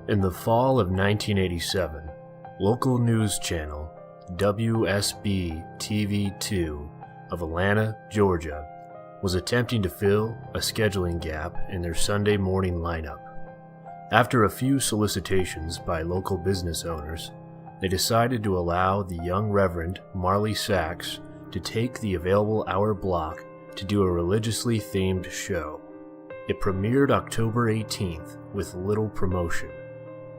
In the fall of 1987, local news channel WSB-TV2 of Atlanta, Georgia, was attempting to fill a scheduling gap in their Sunday morning lineup. After a few solicitations by local business owners, they decided to allow the young Reverend Marley Sachs to take the available hour block to do a religiously themed show. It premiered October 18th with little promotion.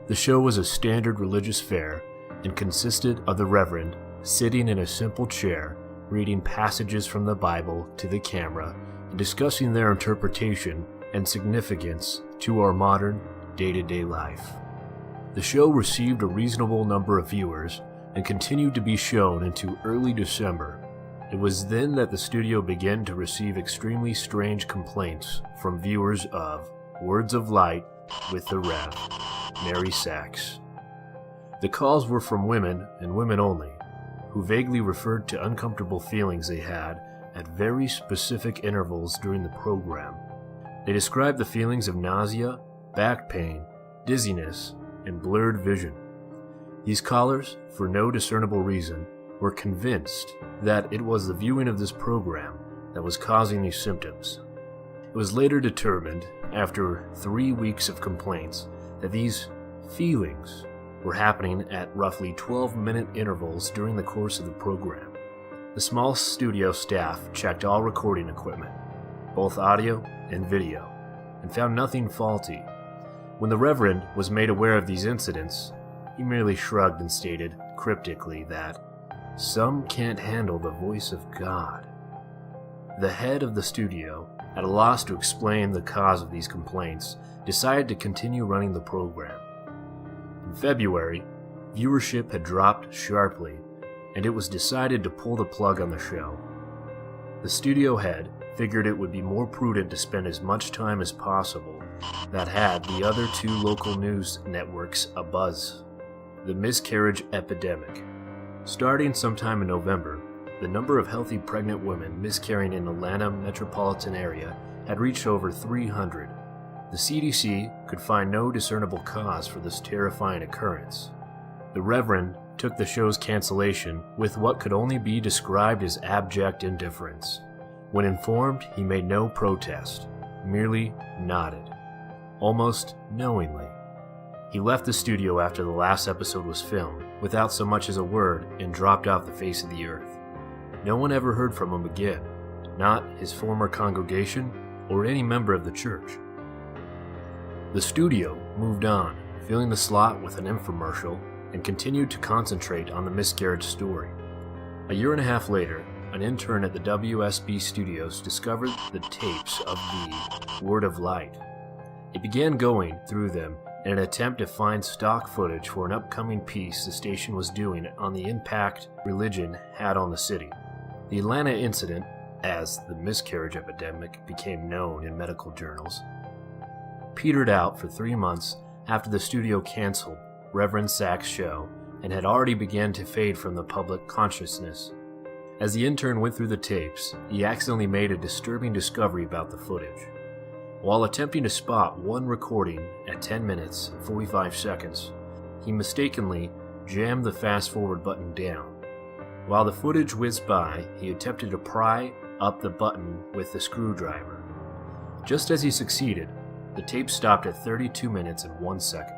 The show was a standard religious fare and consisted of the Reverend sitting in a simple chair, reading passages from the Bible to the camera and discussing their interpretation and significance to our modern day-to-day life. The show received a reasonable number of viewers and continued to be shown into early December. It was then that the studio began to receive extremely strange complaints from viewers of Words of Light with the Rev. Mary Sachs. The calls were from women and women only, who vaguely referred to uncomfortable feelings they had at very specific intervals during the program. They described the feelings of nausea, back pain, dizziness, and blurred vision. These callers, for no discernible reason, were convinced that it was the viewing of this program that was causing these symptoms. It was later determined, after 3 weeks of complaints, that these feelings were happening at roughly 12-minute intervals during the course of the program. The small studio staff checked all recording equipment, both audio and video, and found nothing faulty. When the Reverend was made aware of these incidents, he merely shrugged and stated cryptically that some can't handle the voice of God. The head of the studio, at a loss to explain the cause of these complaints, decided to continue running the program. In February, viewership had dropped sharply, and it was decided to pull the plug on the show. The studio head figured it would be more prudent to spend as much time as possible that had the other 2 local news networks abuzz. The miscarriage epidemic. Starting sometime in November, the number of healthy pregnant women miscarrying in the Atlanta metropolitan area had reached over 300. The CDC could find no discernible cause for this terrifying occurrence. The Reverend took the show's cancellation with what could only be described as abject indifference. When informed, he made no protest, merely nodded, almost knowingly. He left the studio after the last episode was filmed without so much as a word and dropped off the face of the earth. No one ever heard from him again, not his former congregation or any member of the church. The studio moved on, filling the slot with an infomercial, and continued to concentrate on the miscarriage story. A year and a half later, an intern at the WSB studios discovered the tapes of the Word of Light. It began going through them in an attempt to find stock footage for an upcoming piece the station was doing on the impact religion had on the city. The Atlanta incident, as the miscarriage epidemic became known in medical journals, petered out for 3 months after the studio canceled Reverend Sachs' show and had already begun to fade from the public consciousness. As the intern went through the tapes, he accidentally made a disturbing discovery about the footage. While attempting to spot one recording at 10 minutes and 45 seconds, he mistakenly jammed the fast-forward button down. While the footage whizzed by, he attempted to pry up the button with the screwdriver. Just as he succeeded, the tape stopped at 32 minutes and 1 second.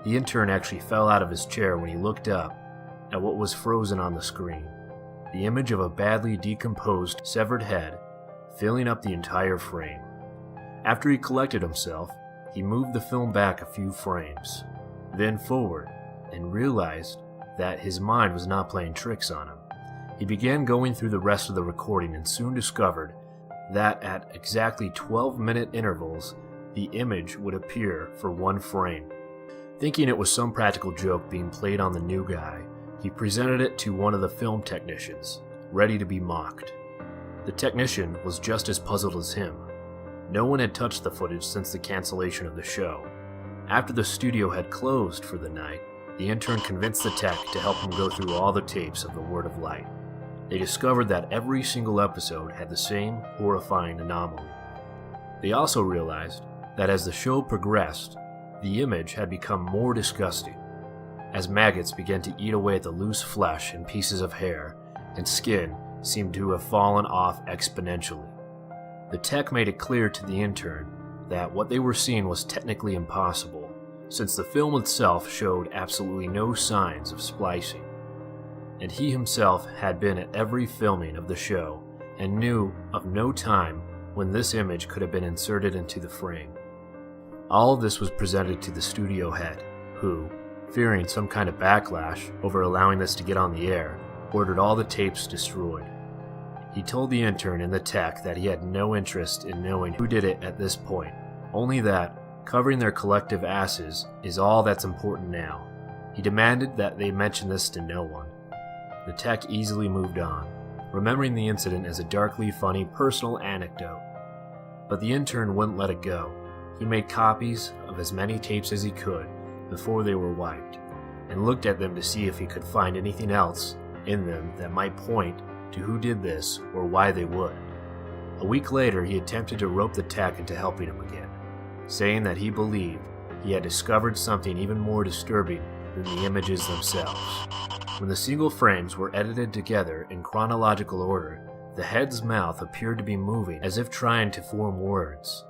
The intern actually fell out of his chair when he looked up at what was frozen on the screen, the image of a badly decomposed, severed head filling up the entire frame. After he collected himself, he moved the film back a few frames, then forward, and realized that his mind was not playing tricks on him. He began going through the rest of the recording and soon discovered that at exactly 12-minute intervals, the image would appear for 1 frame. Thinking it was some practical joke being played on the new guy, he presented it to one of the film technicians, ready to be mocked. The technician was just as puzzled as him. No one had touched the footage since the cancellation of the show. After the studio had closed for the night, the intern convinced the tech to help him go through all the tapes of the Word of Light. They discovered that every single episode had the same horrifying anomaly. They also realized that as the show progressed, The image had become more disgusting, as maggots began to eat away at the loose flesh and pieces of hair, and skin seemed to have fallen off exponentially. The tech made it clear to the intern that what they were seeing was technically impossible, since the film itself showed absolutely no signs of splicing. And he himself had been at every filming of the show and knew of no time when this image could have been inserted into the frame. All of this was presented to the studio head, who, fearing some kind of backlash over allowing this to get on the air, ordered all the tapes destroyed. He told the intern and the tech that he had no interest in knowing who did it at this point, only that covering their collective asses is all that's important now. He demanded that they mention this to no one. The tech easily moved on, remembering the incident as a darkly funny personal anecdote. But the intern wouldn't let it go. He made copies of as many tapes as he could before they were wiped, and looked at them to see if he could find anything else in them that might point to who did this or why they would. A week later, he attempted to rope the tech into helping him again, saying that he believed he had discovered something even more disturbing than the images themselves. When the single frames were edited together in chronological order, the head's mouth appeared to be moving as if trying to form words.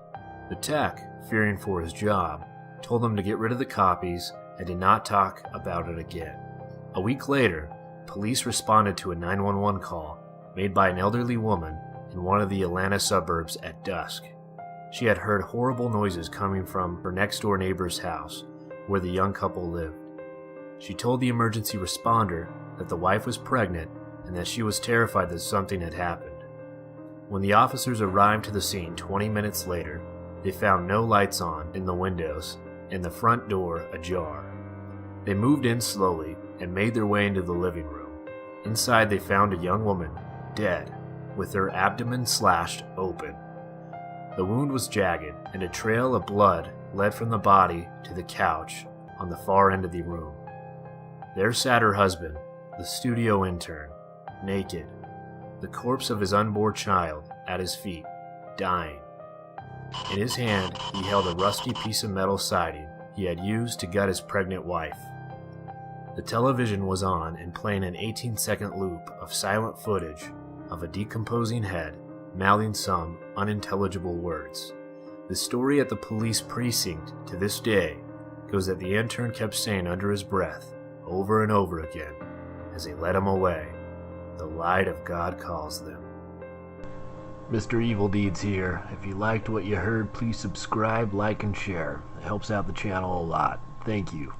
The tech, fearing for his job, told him to get rid of the copies and did not talk about it again. A week later, police responded to a 911 call made by an elderly woman in one of the Atlanta suburbs at dusk. She had heard horrible noises coming from her next-door neighbor's house, where the young couple lived. She told the emergency responder that the wife was pregnant and that she was terrified that something had happened. When the officers arrived to the scene 20 minutes later, they found no lights on in the windows and the front door ajar. They moved in slowly and made their way into the living room. Inside, they found a young woman, dead, with her abdomen slashed open. The wound was jagged, and a trail of blood led from the body to the couch on the far end of the room. There sat her husband, the studio intern, naked, the corpse of his unborn child at his feet, dying. In his hand, he held a rusty piece of metal siding he had used to gut his pregnant wife. The television was on and playing an 18-second loop of silent footage of a decomposing head mouthing some unintelligible words. The story at the police precinct to this day goes that the intern kept saying under his breath, over and over again, as they led him away, "The light of God calls them." Mr. Evil Deeds here. If you liked what you heard, please subscribe, like, and share. It helps out the channel a lot. Thank you.